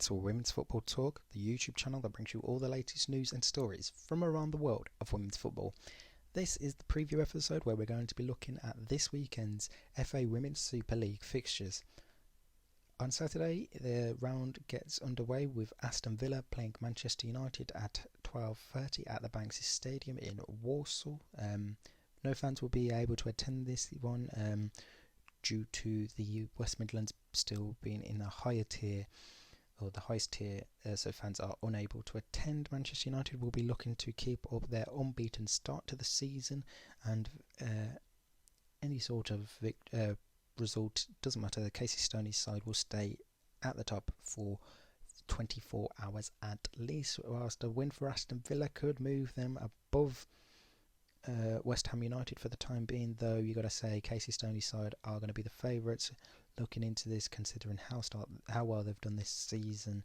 to Women's Football Talk, the YouTube channel that brings you all the latest news and stories from around the world of women's football. This is the preview episode where we're going to be looking at this weekend's FA Women's Super League fixtures. On Saturday, the round gets underway with Aston Villa playing Manchester United at 12:30 at the Banksy Stadium in Warsaw. No fans will be able to attend this one due to the West Midlands still being in the higher tier, or the highest tier, so fans are unable to attend. Manchester United will be looking to keep up their unbeaten start to the season, and any sort of result doesn't matter. The Casey Stoney's side will stay at the top for 24 hours at least, whilst a win for Aston Villa could move them above West Ham United for the time being, though you got to say Casey Stoney's side are going to be the favourites looking into this, considering how well they've done this season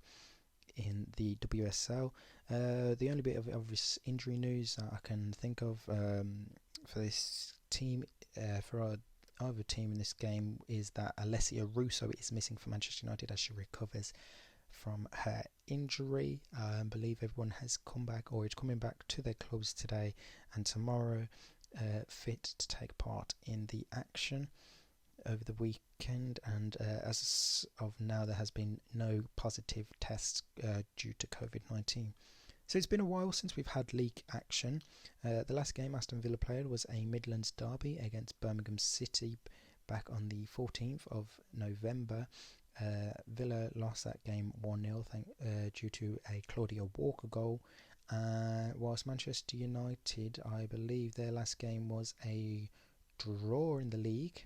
in the WSL. The only bit of obvious injury news that I can think of for this team, for our other team in this game, is that Alessia Russo is missing for Manchester United as she recovers from her injury. I believe everyone has come back, or is coming back to their clubs today and tomorrow, fit to take part in the action over the weekend, and as of now there has been no positive tests due to COVID-19. So it's been a while since we've had league action. The last game Aston Villa played was a Midlands derby against Birmingham City back on the 14th of November. Villa lost that game 1-0 due to a Claudia Walker goal, whilst Manchester United, I believe their last game was a draw in the league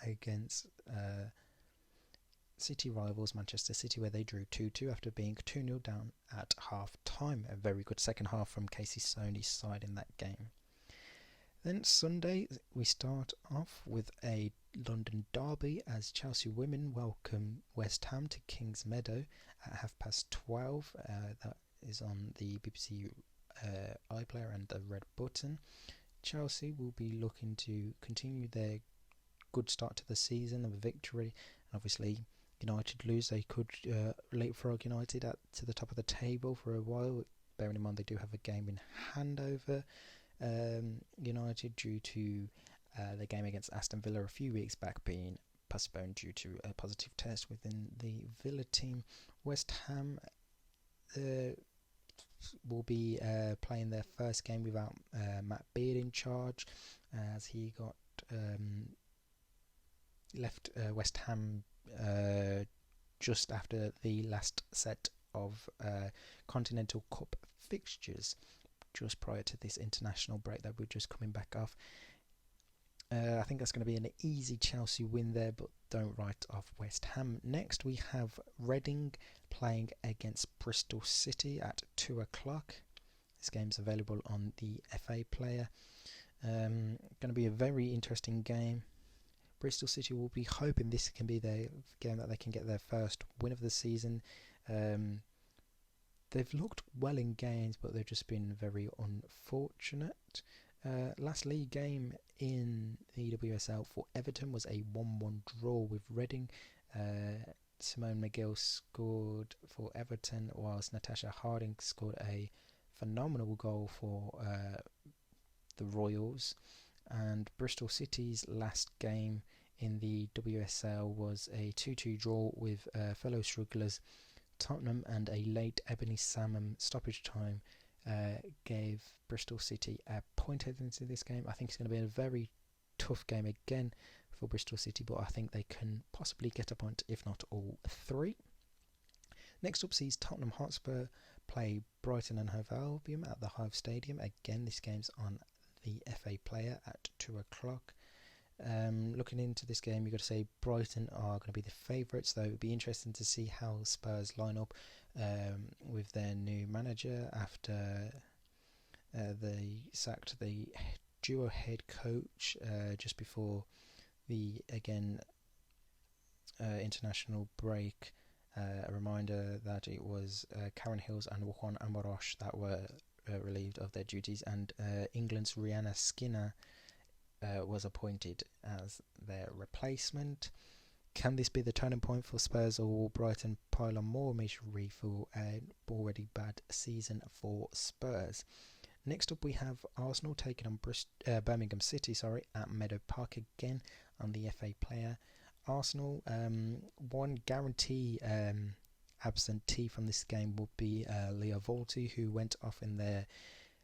against City rivals Manchester City, where they drew 2-2 after being 2-0 down at half time. A very good second half from Casey Stoney's side in that game. Then Sunday we start off with a London derby as Chelsea women welcome West Ham to Kings Meadow at 12:30. That is on the BBC iPlayer and the red button. Chelsea will be looking to continue their good start to the season of a victory, and obviously United lose, they could leapfrog United to the top of the table for a while, bearing in mind they do have a game in hand over United due to the game against Aston Villa a few weeks back being postponed due to a positive test within the Villa team. West Ham will be playing their first game without Matt Beard in charge, as he got left West Ham just after the last set of Continental Cup fixtures, just prior to this international break that we're just coming back off. I think that's going to be an easy Chelsea win there, but don't write off West Ham. Next we have Reading playing against Bristol City at 2 o'clock. This game's available on the FA player. Going to be a very interesting game. Bristol City will be hoping this can be their game that they can get their first win of the season. They've looked well in games, but they've just been very unfortunate. Last league game in the WSL for Everton was a 1-1 draw with Reading. Simone McGill scored for Everton, whilst Natasha Harding scored a phenomenal goal for the Royals. And Bristol City's last game in the WSL was a 2-2 draw with fellow strugglers Tottenham, and a late Ebony Salmon stoppage time gave Bristol City a point heading into this game. I think it's going to be a very tough game again for Bristol City, but I think they can possibly get a point, if not all three. Next up sees Tottenham Hotspur play Brighton and Hove Albion at the Hive Stadium. Again, this game's on the FA player at 2 o'clock. Looking into this game, you've got to say Brighton are going to be the favourites, though it would be interesting to see how Spurs line up with their new manager after they sacked the duo head coach just before the international break. A reminder that it was Karen Hills and Juan Amoros that were relieved of their duties, and England's Rihanna Skinner was appointed as their replacement. Can this be the turning point for Spurs, or will Brighton pile on more misery for an already bad season for Spurs? Next up, we have Arsenal taking on Birmingham City at Meadow Park again on the FA Player. Arsenal, one guarantee absentee from this game will be Leo Volti, who went off in their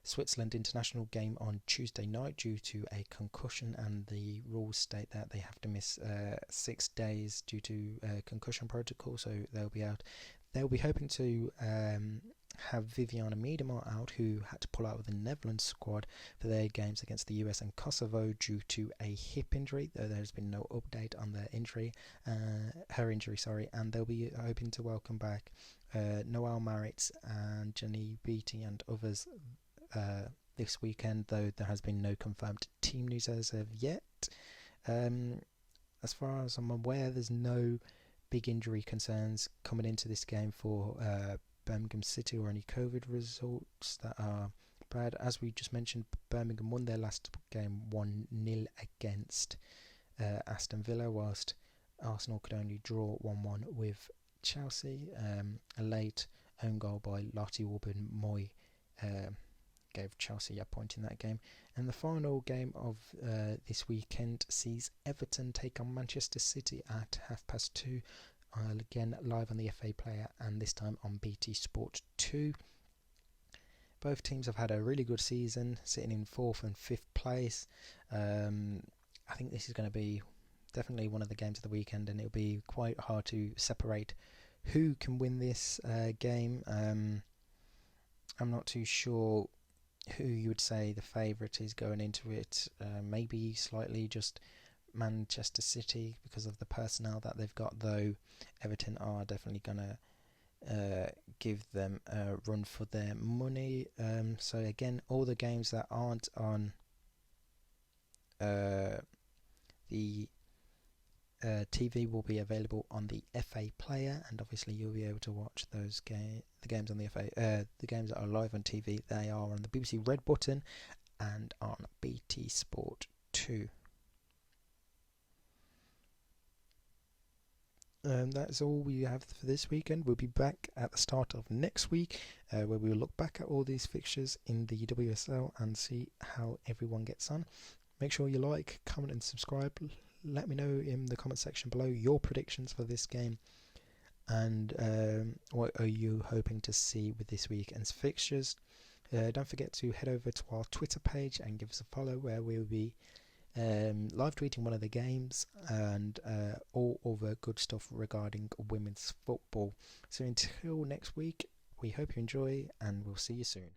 Switzerland international game on Tuesday night due to a concussion, and the rules state that they have to miss 6 days due to concussion protocol, so they'll be out. They'll be hoping to have Viviana Miedema out, who had to pull out of the Netherlands squad for their games against the US and Kosovo due to a hip injury, though there's been no update on her injury, and they'll be hoping to welcome back Noel Maritz and Jenny Beattie and others this weekend, though there has been no confirmed team news as of yet. As far as I'm aware, there's no big injury concerns coming into this game for Birmingham City or any COVID results that are bad. As we just mentioned, Birmingham won their last game 1-0 against Aston Villa, whilst Arsenal could only draw 1-1 with Chelsea. A late own goal by Lottie Wubben-Moy gave Chelsea a point in that game. And the final game of this weekend sees Everton take on Manchester City at 2:30, again live on the FA Player, and this time on BT Sport 2. Both teams have had a really good season, sitting in 4th and 5th place. I think this is going to be definitely one of the games of the weekend, and it'll be quite hard to separate who can win this game. I'm not too sure who you would say the favourite is going into it. Maybe slightly just Manchester City because of the personnel that they've got, though Everton are definitely going to give them a run for their money. So again, all the games that aren't on the TV will be available on the FA Player, and obviously you'll be able to watch those the games on the the games that are live on TV. They are on the BBC Red Button and on BT Sport 2. That's all we have for this weekend. We'll be back at the start of next week, where we will look back at all these fixtures in the WSL and see how everyone gets on. Make sure you like, comment and subscribe. Let me know in the comment section below your predictions for this game, and what are you hoping to see with this weekend's fixtures. Don't forget to head over to our Twitter page and give us a follow, where we'll be live tweeting one of the games and all other good stuff regarding women's football. So until next week, we hope you enjoy, and we'll see you soon.